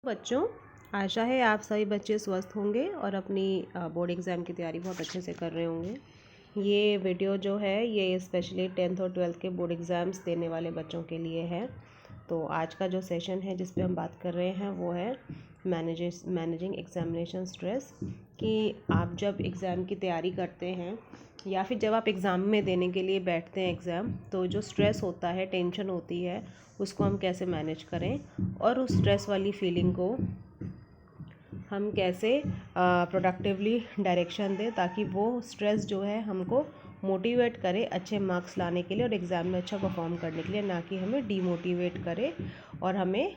बच्चों, आशा है आप सभी बच्चे स्वस्थ होंगे और अपनी बोर्ड एग्ज़ाम की तैयारी बहुत अच्छे से कर रहे होंगे। ये वीडियो जो है ये स्पेशली 10th और 12th के बोर्ड एग्ज़ाम्स देने वाले बच्चों के लिए है। तो आज का जो सेशन है जिस पे हम बात कर रहे हैं वो है मैनेजिंग एग्जामिनेशन स्ट्रेस। कि आप जब एग्ज़ाम की तैयारी करते हैं या फिर जब आप एग्ज़ाम में देने के लिए बैठते हैं एग्ज़ाम, तो जो स्ट्रेस होता है, टेंशन होती है, उसको हम कैसे मैनेज करें और उस स्ट्रेस वाली फीलिंग को हम कैसे प्रोडक्टिवली डायरेक्शन दें ताकि वो स्ट्रेस जो है हमको मोटिवेट करे अच्छे मार्क्स लाने के लिए और एग्ज़ाम में अच्छा परफॉर्म करने के लिए, ना कि हमें डीमोटिवेट करे और हमें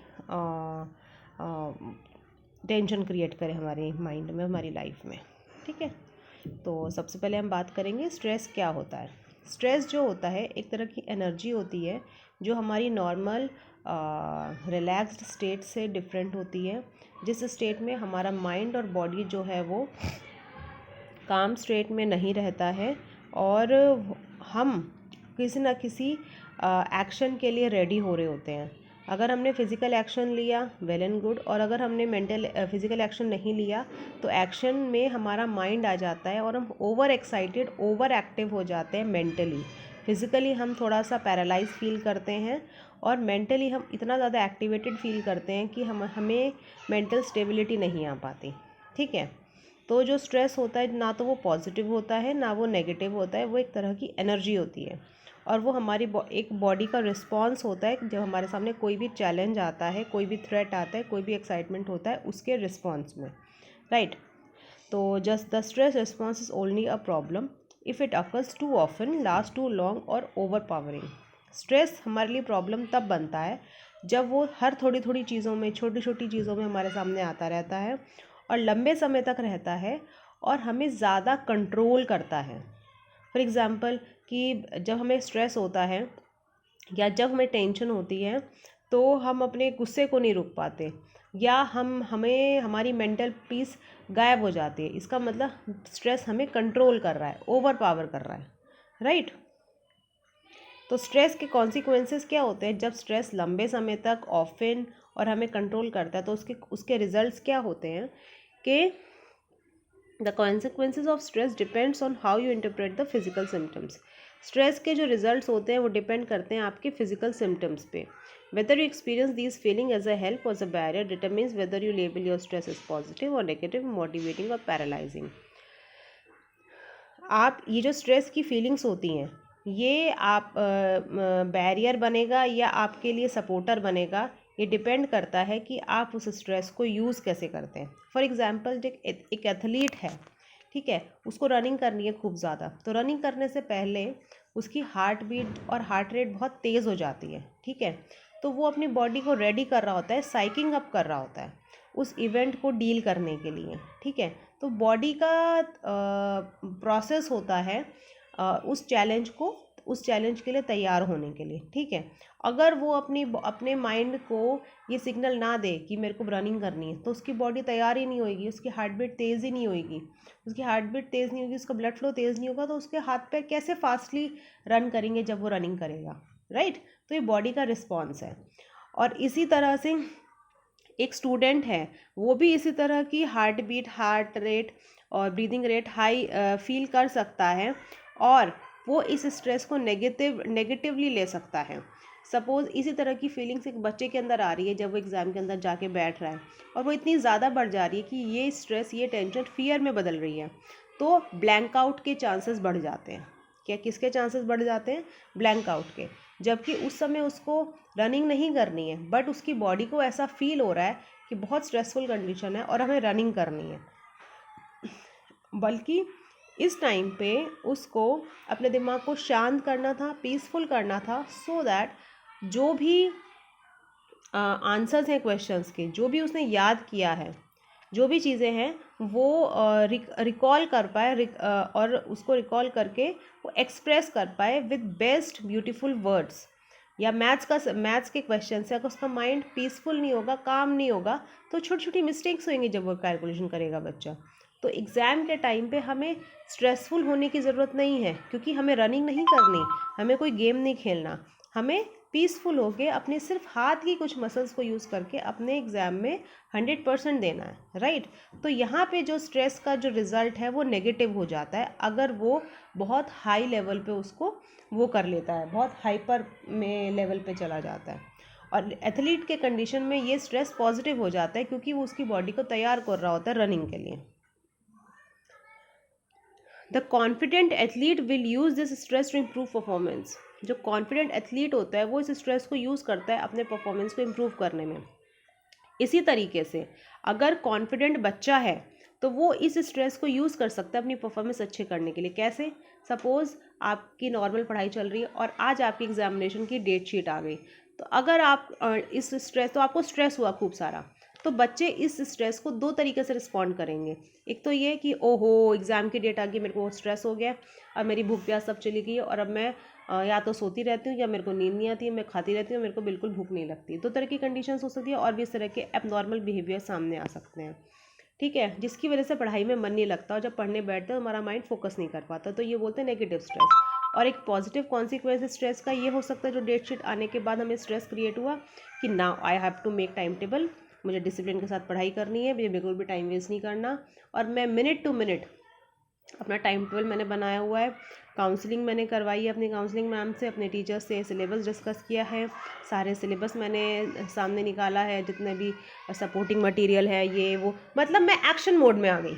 टेंशन क्रिएट करे हमारे माइंड में, हमारी लाइफ में। ठीक है, तो सबसे पहले हम बात करेंगे स्ट्रेस क्या होता है। स्ट्रेस जो होता है एक तरह की एनर्जी होती है जो हमारी नॉर्मल रिलैक्स्ड स्टेट से डिफरेंट होती है, जिस स्टेट में हमारा माइंड और बॉडी जो है वो काम स्टेट में नहीं रहता है और हम किसी न किसी एक्शन के लिए रेडी हो रहे होते हैं। अगर हमने फिज़िकल एक्शन लिया वेल एंड गुड, और अगर हमने फिज़िकल एक्शन नहीं लिया तो एक्शन में हमारा माइंड आ जाता है और हम ओवर एक्साइटेड, ओवर एक्टिव हो जाते हैं मेंटली। फिज़िकली हम थोड़ा सा पैरालाइज फील करते हैं और मेंटली हम इतना ज़्यादा एक्टिवेटेड फील करते हैं कि हमें मेंटल स्टेबिलिटी नहीं आ पाती। ठीक है, तो जो स्ट्रेस होता है ना तो वो पॉजिटिव होता है ना वो नेगेटिव होता है, वो एक तरह की एनर्जी होती है और वो हमारी एक बॉडी का रिस्पॉन्स होता है जब हमारे सामने कोई भी चैलेंज आता है, कोई भी थ्रेट आता है, कोई भी एक्साइटमेंट होता है उसके रिस्पॉन्स में, राइट। तो just the stress response is only a problem if it occurs too often, last too long or overpowering. Stress हमारे लिए प्रॉब्लम तब बनता है जब वो हर थोड़ी थोड़ी चीज़ों में, छोटी छोटी चीज़ों में हमारे सामने आता रहता है और लंबे समय तक रहता है और हमें ज़्यादा कंट्रोल करता है। फॉर एग्ज़ाम्पल कि जब हमें स्ट्रेस होता है या जब हमें टेंशन होती है तो हम अपने गुस्से को नहीं रोक पाते या हमें हमारी मेंटल पीस गायब हो जाती है। इसका मतलब स्ट्रेस हमें कंट्रोल कर रहा है, ओवर पावर कर रहा है, राइट। तो स्ट्रेस के कॉन्सिक्वेंसेस क्या होते हैं जब स्ट्रेस लंबे समय तक ऑफन और हमें कंट्रोल करता है, तो उसके रिजल्ट्स क्या होते हैं कि the consequences of stress depends on how you interpret the physical symptoms. Stress के जो रिजल्ट्स होते हैं वो डिपेंड करते हैं आपके फिजिकल सिम्टम्स पे। Whether you experience this feeling as a help or a barrier determines whether you label your stress as positive or negative, motivating or paralysing. आप ये जो स्ट्रेस की फीलिंग्स होती हैं ये आप बैरियर बनेगा या आपके लिए सपोर्टर बनेगा, ये डिपेंड करता है कि आप उस स्ट्रेस को यूज़ कैसे करते हैं। फॉर एग्ज़ाम्पल एक एथलीट है, ठीक है, उसको रनिंग करनी है खूब ज़्यादा, तो रनिंग करने से पहले उसकी हार्ट बीट और हार्ट रेट बहुत तेज़ हो जाती है। ठीक है, तो वो अपनी बॉडी को रेडी कर रहा होता है, साइकिंग अप कर रहा होता है उस इवेंट को डील करने के लिए। ठीक है, तो बॉडी का प्रोसेस होता है उस चैलेंज के लिए तैयार होने के लिए। ठीक है, अगर वो अपने माइंड को ये सिग्नल ना दे कि मेरे को रनिंग करनी है तो उसकी बॉडी तैयार ही नहीं होगी, उसकी हार्ट बीट तेज़ ही नहीं होगी, उसका ब्लड फ्लो तेज़ नहीं होगा, तो उसके हाथ पैर कैसे फास्टली रन करेंगे जब वो रनिंग करेगा, राइट। तो ये बॉडी का रिस्पॉन्स है। और इसी तरह से एक स्टूडेंट है, वो भी इसी तरह की हार्ट बीट, हार्ट रेट और ब्रीदिंग रेट हाई फील कर सकता है और वो इस स्ट्रेस को नेगेटिवली ले सकता है। सपोज़ इसी तरह की फीलिंग्स एक बच्चे के अंदर आ रही है जब वो एग्ज़ाम के अंदर जाके बैठ रहा है और वो इतनी ज़्यादा बढ़ जा रही है कि ये स्ट्रेस, ये टेंशन फियर में बदल रही है, तो ब्लैंक आउट के चांसेस बढ़ जाते हैं। क्या किसके चांसेस बढ़ जाते हैं? ब्लैंक आउट के। जबकि उस समय उसको रनिंग नहीं करनी है बट उसकी बॉडी को ऐसा फील हो रहा है कि बहुत स्ट्रेसफुल कंडीशन है और हमें रनिंग करनी है, बल्कि इस टाइम पे उसको अपने दिमाग को शांत करना था, पीसफुल करना था, सो दैट जो भी आंसर्स हैं क्वेश्चंस के, जो भी उसने याद किया है, जो भी चीज़ें हैं वो रिकॉल कर पाए और उसको रिकॉल करके वो एक्सप्रेस कर पाए विद बेस्ट ब्यूटीफुल वर्ड्स। या मैथ्स के क्वेश्चन से अगर उसका माइंड पीसफुल नहीं होगा, काम नहीं होगा, तो छोटी छोटी मिस्टेक्स होंगी जब वो कैलकुलेशन करेगा बच्चा। तो एग्ज़ाम के टाइम पे हमें स्ट्रेसफुल होने की ज़रूरत नहीं है, क्योंकि हमें रनिंग नहीं करनी, हमें कोई गेम नहीं खेलना, हमें पीसफुल होके अपने सिर्फ हाथ की कुछ मसल्स को यूज़ करके अपने एग्ज़ाम में 100% देना है, राइट। तो यहाँ पे जो स्ट्रेस का जो रिज़ल्ट है वो नेगेटिव हो जाता है अगर वो बहुत हाई लेवल पे उसको वो कर लेता है, बहुत हाइपर में लेवल पे चला जाता है। और एथलीट के कंडीशन में ये स्ट्रेस पॉजिटिव हो जाता है क्योंकि वो उसकी बॉडी को तैयार कर रहा होता है रनिंग के लिए। The confident athlete will use this stress to improve performance. जो कॉन्फिडेंट एथलीट होता है वो इस स्ट्रेस को यूज़ करता है अपने परफॉर्मेंस को इम्प्रूव करने में। इसी तरीके से अगर कॉन्फिडेंट बच्चा है तो वो इस स्ट्रेस को यूज़ कर सकता है अपनी परफॉर्मेंस अच्छे करने के लिए। कैसे? सपोज़ आपकी नॉर्मल पढ़ाई चल रही है और आज आपकी एग्जामिनेशन की डेट शीट आ गई, तो अगर आप इस स्ट्रेस, तो आपको स्ट्रेस हुआ खूब सारा, तो बच्चे इस स्ट्रेस को दो तरीके से रिस्पॉन्ड करेंगे। एक तो ये कि ओहो एग्ज़ाम की डेट आ गई, मेरे को स्ट्रेस हो गया, अब मेरी भूख प्यास सब चली गई है और अब मैं या तो सोती रहती हूँ या मेरे को नींद नहीं आती है, मैं खाती रहती हूँ, मेरे को बिल्कुल भूख नहीं लगती। दो तरह की कंडीशंस हो सकती है और भी इस तरह के एबनॉर्मल बिहेवियर सामने आ सकते हैं, ठीक है, जिसकी वजह से पढ़ाई में मन नहीं लगता और जब पढ़ने बैठते हैं तो हमारा माइंड फोकस नहीं कर पाता। तो ये बोलते हैं नेगेटिव स्ट्रेस। और एक पॉजिटिव कॉन्सिक्वेंस स्ट्रेस का ये हो सकता है जो डेट शीट आने के बाद हमें स्ट्रेस क्रिएट हुआ कि now I have to make time table, मुझे डिसिप्लिन के साथ पढ़ाई करनी है, मुझे बिल्कुल भी टाइम वेस्ट नहीं करना और मैं मिनट टू मिनट अपना टाइम टेबल मैंने बनाया हुआ है। काउंसलिंग मैंने करवाई है अपनी काउंसलिंग मैम से, अपने टीचर्स से सिलेबस डिस्कस किया है, सारे सिलेबस मैंने सामने निकाला है, जितने भी सपोर्टिंग मटेरियल है ये वो, मतलब मैं एक्शन मोड में आ गई,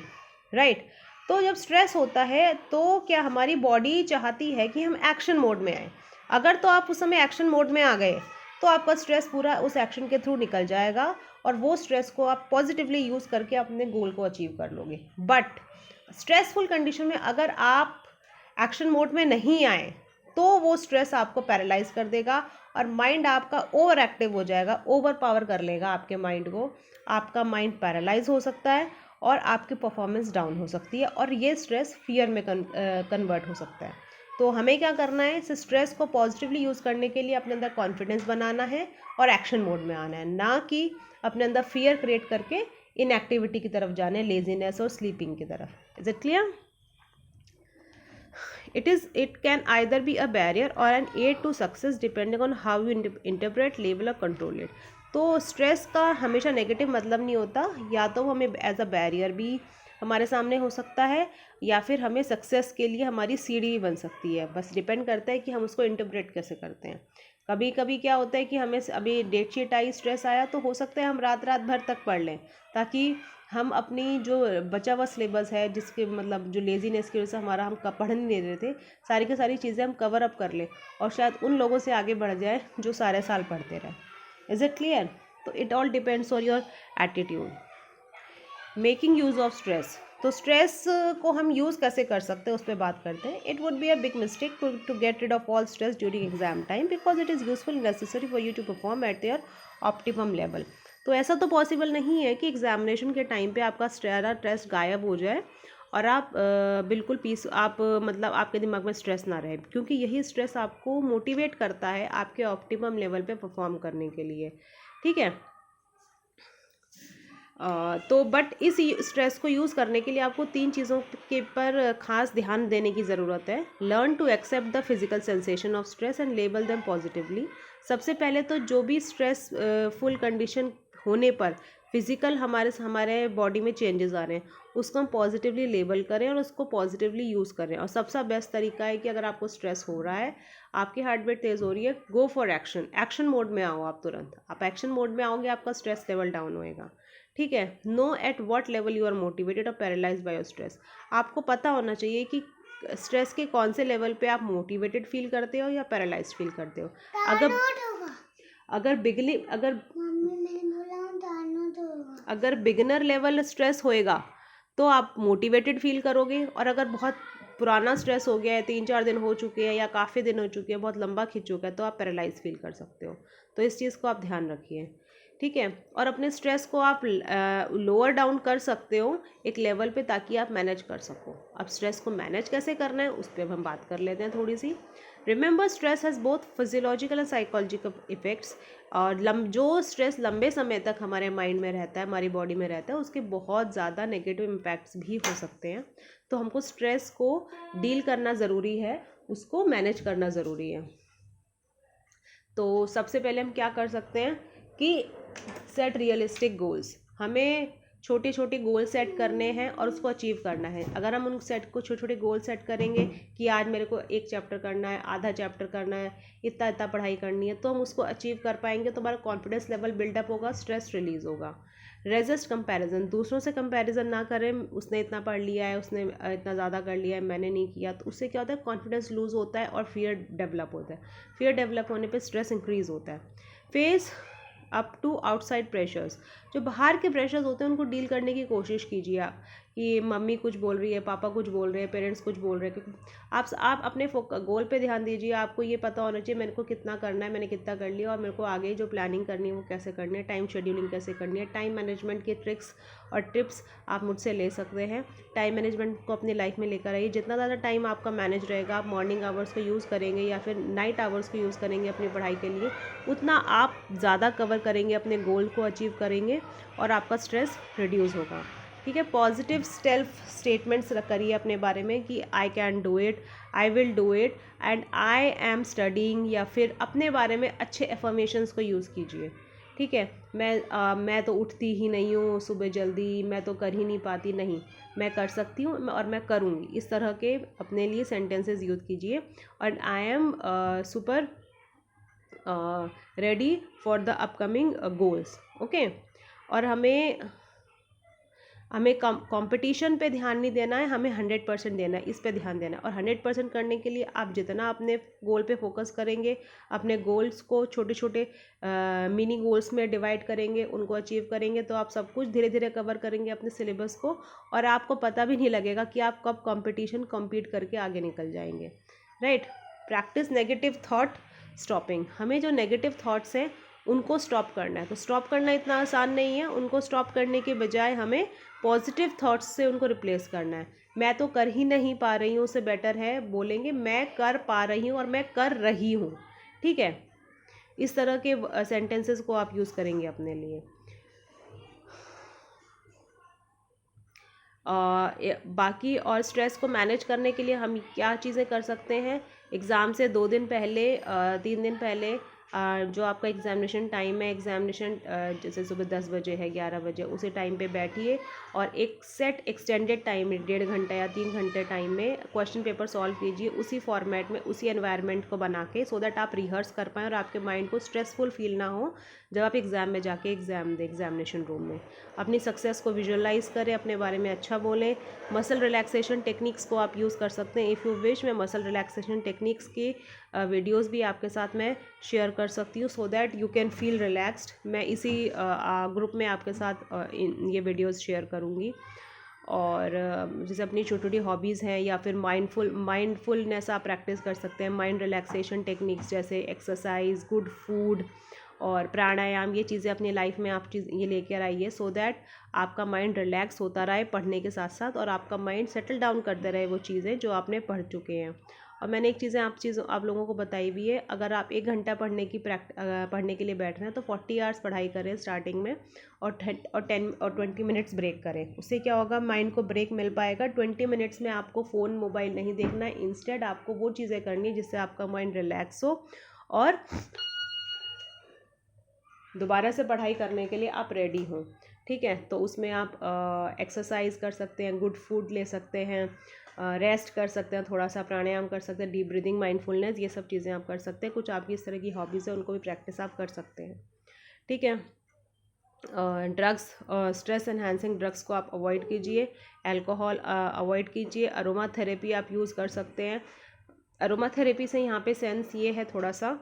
राइट। तो जब स्ट्रेस होता है तो क्या हमारी बॉडी चाहती है कि हम एक्शन मोड में आए। अगर तो आप उस समय एक्शन मोड में आ गए तो आपका स्ट्रेस पूरा उस एक्शन के थ्रू निकल जाएगा और वो स्ट्रेस को आप पॉजिटिवली यूज़ करके अपने गोल को अचीव कर लोगे। बट स्ट्रेसफुल कंडीशन में अगर आप एक्शन मोड में नहीं आए तो वो स्ट्रेस आपको पैरालाइज कर देगा और माइंड आपका ओवर एक्टिव हो जाएगा, ओवर पावर कर लेगा आपके माइंड को, आपका माइंड पैरालाइज हो सकता है और आपकी परफॉर्मेंस डाउन हो सकती है और ये स्ट्रेस फियर में कन्वर्ट हो सकता है। तो हमें क्या करना है, इस स्ट्रेस को पॉजिटिवली यूज़ करने के लिए अपने अंदर कॉन्फिडेंस बनाना है और एक्शन मोड में आना है, ना कि अपने अंदर फियर क्रिएट करके इनएक्टिविटी की तरफ जाने, लेजीनेस और स्लीपिंग की तरफ। Is it clear? It can either be a barrier or an aid to success depending on how you interpret, label or control it. तो स्ट्रेस का हमेशा नेगेटिव मतलब नहीं होता, या तो हमें एज अ बैरियर भी हमारे सामने हो सकता है या फिर हमें सक्सेस के लिए हमारी सीढ़ी भी बन सकती है। बस डिपेंड करता है कि हम उसको इंटरप्रेट कैसे करते हैं। कभी कभी क्या होता है कि हमें अभी डेट शीट आई, स्ट्रेस आया, तो हो सकता है हम रात रात भर तक पढ़ लें ताकि हम अपनी जो बचा हुआ सिलेबस है, जिसके मतलब जो लेजीनेस की वजह से हमारा हम पढ़ नहीं दे रहे थे, सारी की सारी चीज़ें हम कवर अप कर लें और शायद उन लोगों से आगे बढ़ जाए जो सारे साल पढ़ते रहे। Is it clear? तो it all depends on your attitude. Making use of stress, तो स्ट्रेस को हम यूज़ कैसे कर सकते हैं उस पर बात करते हैं। It would be a big mistake to get rid of all stress during exam time because it is useful necessary for you to perform at your optimum level. तो ऐसा तो पॉसिबल नहीं है कि एग्जामिनेशन के टाइम पे आपका stress गायब हो जाए और आप बिल्कुल पीस आप मतलब आपके दिमाग में स्ट्रेस ना रहे, क्योंकि यही स्ट्रेस आपको मोटिवेट करता है आपके ऑप्टिमम लेवल पे परफॉर्म करने के लिए, ठीक है। तो बट इस स्ट्रेस को यूज़ करने के लिए आपको 3 चीज़ों के पर खास ध्यान देने की ज़रूरत है। Learn to accept the physical sensation of stress and label them positively. सबसे पहले तो जो भी स्ट्रेस फुल कंडीशन होने पर फिज़िकल हमारे बॉडी में चेंजेस आ रहे हैं उसको हम पॉजिटिवली लेबल करें और उसको पॉजिटिवली यूज़ करें। और सबसे बेस्ट तरीका है कि अगर आपको स्ट्रेस हो रहा है, आपकी हार्ट बीट तेज़ हो रही है, go for action, action mode में आओ। आप तुरंत आप एक्शन मोड में आओगे, आपका स्ट्रेस लेवल डाउन होएगा, ठीक है। Know at what level you are motivated और पैरालाइज्ड बाय योर स्ट्रेस। आपको पता होना चाहिए कि स्ट्रेस के कौन से लेवल पे आप मोटिवेटेड फील करते हो या पैरालाइज्ड फील करते हो। अगर बिगिनर लेवल स्ट्रेस होएगा तो आप मोटिवेटेड फील करोगे, और अगर बहुत पुराना स्ट्रेस हो गया है, 3-4 दिन हो चुके हैं या काफ़ी दिन हो चुके हैं, बहुत लंबा खिंच चुका है, तो आप पैरालाइज फील कर सकते हो। तो इस चीज़ को आप ध्यान रखिए, ठीक है। और अपने स्ट्रेस को आप लोअर डाउन कर सकते हो एक लेवल पे ताकि आप मैनेज कर सको। अब स्ट्रेस को मैनेज कैसे करना है उस पर अब हम बात कर लेते हैं थोड़ी सी। Remember stress has both physiological and psychological effects. और जो स्ट्रेस लंबे समय तक हमारे माइंड में रहता है, हमारी बॉडी में रहता है, उसके बहुत ज़्यादा नेगेटिव इम्पैक्ट्स भी हो सकते हैं। तो हमको स्ट्रेस को डील करना ज़रूरी है, उसको मैनेज करना ज़रूरी है। तो सबसे पहले हम क्या कर सकते हैं कि सेट रियलिस्टिक गोल्स। हमें छोटे छोटे गोल सेट करने हैं और उसको अचीव करना है। अगर हम उन छोटे छोटे गोल सेट करेंगे कि आज मेरे को एक चैप्टर करना है, आधा चैप्टर करना है, इतना इतना पढ़ाई करनी है, तो हम उसको अचीव कर पाएंगे। तो हमारा कॉन्फिडेंस लेवल बिल्डअप होगा, स्ट्रेस रिलीज होगा। रेजिस्ट कंपैरिजन, दूसरों से कंपैरिजन ना करें। उसने इतना पढ़ लिया है, उसने इतना ज़्यादा कर लिया है, मैंने नहीं किया। तो उससे क्या होता है, कॉन्फिडेंस लूज होता है और फियर डेवलप होता है। फियर डेवलप होने पे स्ट्रेस इंक्रीज होता है। Face up to outside pressures, जो बाहर के प्रेशर्स होते हैं उनको डील करने की कोशिश कीजिए आप, कि मम्मी कुछ बोल रही है, पापा कुछ बोल रहे हैं, पेरेंट्स कुछ बोल रहे हैं, क्योंकि आप अपने गोल पे ध्यान दीजिए। आपको ये पता होना चाहिए मेरे को कितना करना है, मैंने कितना कर लिया, और मेरे को आगे जो प्लानिंग करनी है वो कैसे करनी है, टाइम शेड्यूलिंग कैसे करनी है। टाइम मैनेजमेंट के ट्रिक्स और टिप्स आप मुझसे ले सकते हैं। टाइम मैनेजमेंट को अपनी लाइफ में लेकर आइए। जितना ज़्यादा टाइम आपका मैनेज रहेगा, आप मॉर्निंग आवर्स को यूज़ करेंगे या फिर नाइट आवर्स को यूज़ करेंगे अपनी पढ़ाई के लिए, उतना आप ज़्यादा कवर करेंगे, अपने गोल को अचीव करेंगे और आपका स्ट्रेस रिड्यूस होगा। ठीक है। पॉजिटिव सेल्फ स्टेटमेंट्स करिए अपने बारे में कि I can do it, I will do it, and I am studying, या फिर अपने बारे में अच्छे एफर्मेशंस को यूज़ कीजिए। ठीक है। मैं तो उठती ही नहीं हूँ सुबह जल्दी, मैं तो कर ही नहीं पाती, नहीं, मैं कर सकती हूँ और मैं करूँगी। इस तरह के अपने लिए सेंटेंसेस यूज़ कीजिए। और I am super ready for the upcoming goals. Okay. और हमें कंपटीशन पे ध्यान नहीं देना है, हमें 100% देना है, इस पे ध्यान देना है। और 100% करने के लिए आप जितना अपने गोल पे फोकस करेंगे, अपने गोल्स को छोटे छोटे मिनी गोल्स में डिवाइड करेंगे, उनको अचीव करेंगे, तो आप सब कुछ धीरे धीरे कवर करेंगे अपने सिलेबस को, और आपको पता भी नहीं लगेगा कि आप कब कंपटीशन कम्पीट करके आगे निकल जाएंगे। Right. Practice negative thought stopping. हमें जो नेगेटिव थॉट्स हैं उनको स्टॉप करना है। तो स्टॉप करना इतना आसान नहीं है। उनको स्टॉप करने के बजाय हमें पॉजिटिव थॉट्स से उनको रिप्लेस करना है। मैं तो कर ही नहीं पा रही हूँ, उससे बेटर है बोलेंगे मैं कर पा रही हूँ और मैं कर रही हूँ। ठीक है। इस तरह के सेंटेंसेस को आप यूज़ करेंगे अपने लिए। बाकी और स्ट्रेस को मैनेज करने के लिए हम क्या चीज़ें कर सकते हैं। एग्ज़ाम से 2 दिन पहले 3 दिन पहले जो आपका एग्ज़ामिनेशन टाइम है, एग्ज़ामिनेशन जैसे सुबह 10 बजे है, 11 बजे, उसी टाइम पे बैठिए और एक सेट एक्सटेंडेड टाइम में 1.5 घंटा या 3 घंटे टाइम में क्वेश्चन पेपर सॉल्व कीजिए, उसी फॉर्मेट में, उसी एनवायरनमेंट को बना के, सो दैट आप रिहर्स कर पाएँ और आपके माइंड को स्ट्रेसफुल फील ना हो जब आप एग्ज़ाम में जाके एग्ज़ाम दें एग्ज़ामिनेशन रूम में। अपनी सक्सेस को विजुअलाइज़ करें, अपने बारे में अच्छा बोलें। मसल रिलैक्सेशन टेक्निक्स को आप यूज़ कर सकते हैं। इफ़ यू विश, मैं मसल रिलैक्सेशन टेक्निक्स की वीडियोस भी आपके साथ मैं शेयर कर सकती हूँ, so that you can feel relaxed. मैं इसी ग्रुप में आपके साथ ये वीडियोस शेयर करूँगी। और जैसे अपनी छोटी छोटी हॉबीज़ हैं या फिर माइंडफुलनेस आप प्रैक्टिस कर सकते हैं। माइंड रिलैक्सेशन टेक्निक्स जैसे एक्सरसाइज, गुड फूड और प्राणायाम, ये चीज़ें अपनी लाइफ में आप ये लेकर आइए, सो दैट आपका माइंड रिलैक्स होता रहे पढ़ने के साथ साथ, और आपका माइंड सेटल डाउन करते रहे वो चीज़ें जो आपने पढ़ चुके हैं। और मैंने एक चीज़ आप लोगों को बताई भी है। अगर आप 1 घंटा पढ़ने के लिए बैठ रहे हैं तो 40 आवर्स पढ़ाई करें स्टार्टिंग में, और 10 और 20 मिनट्स ब्रेक करें। उससे क्या होगा, माइंड को ब्रेक मिल पाएगा। 20 मिनट्स में आपको फ़ोन मोबाइल नहीं देखना है, इंस्टेड आपको वो चीज़ें करनी है जिससे आपका माइंड रिलैक्स हो और दोबारा से पढ़ाई करने के लिए आप रेडी हों। ठीक है। तो उसमें आप एक्सरसाइज कर सकते हैं, गुड फूड ले सकते हैं, रेस्ट कर सकते हैं, थोड़ा सा प्राणायाम कर सकते हैं, डीप ब्रीदिंग, माइंडफुलनेस, ये सब चीज़ें आप कर सकते हैं। कुछ आपकी इस तरह की हॉबीज़ है, उनको भी प्रैक्टिस आप कर सकते हैं। ठीक है। ड्रग्स, स्ट्रेस एनहांसिंग ड्रग्स को आप अवॉइड कीजिए। अल्कोहल अवॉइड कीजिए। अरोमा थेरेपी आप यूज़ कर सकते हैं। अरोमा थेरेपी से यहाँ पे सेंस ये है थोड़ा सा,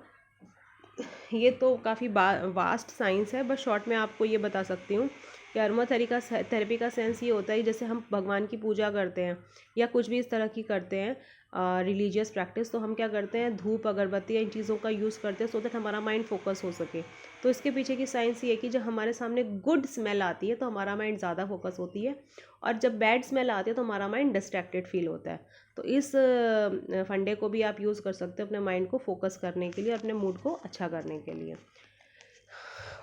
ये तो काफ़ी वास्ट साइंस है, बस शॉर्ट में आपको ये बता सकती हूँ कि अरोमा थेरेपी का सेंस ये होता है, जैसे हम भगवान की पूजा करते हैं या कुछ भी इस तरह की करते हैं रिलीजियस प्रैक्टिस, तो हम क्या करते हैं, धूप, अगरबत्ती, इन चीज़ों का यूज़ करते हैं सो दैट हमारा माइंड फोकस हो सके। तो इसके पीछे की साइंस ये है कि जब हमारे सामने गुड स्मेल आती है तो हमारा माइंड ज़्यादा फोकस होती है, और जब बैड स्मेल आती है तो हमारा माइंड डिस्ट्रैक्टेड फील होता है। तो इस फंडे को भी आप यूज़ कर सकते हैं अपने माइंड को फोकस करने के लिए, अपने मूड को अच्छा करने के लिए।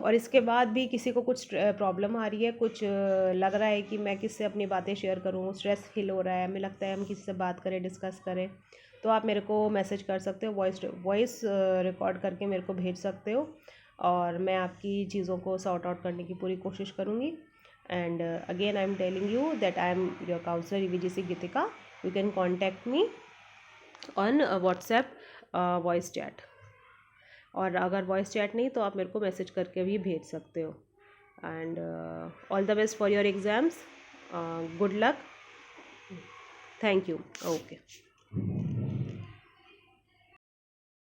और इसके बाद भी किसी को कुछ प्रॉब्लम आ रही है, कुछ लग रहा है कि मैं किससे अपनी बातें शेयर करूँ, स्ट्रेस फील हो रहा है, हमें लगता है हम किसी से बात करें, डिस्कस करें, तो आप मेरे को मैसेज कर सकते हो, वॉइस रिकॉर्ड करके मेरे को भेज सकते हो, और मैं आपकी चीज़ों को सॉर्ट आउट करने की पूरी कोशिश करूँगी। And again I am telling you that I am your counsellor EVGC Gitika. You can contact me on WhatsApp voice chat, और अगर वॉइस चैट नहीं तो आप मेरे को मैसेज करके भी भेज सकते हो। And all the best for your exams, good luck, thank you, okay.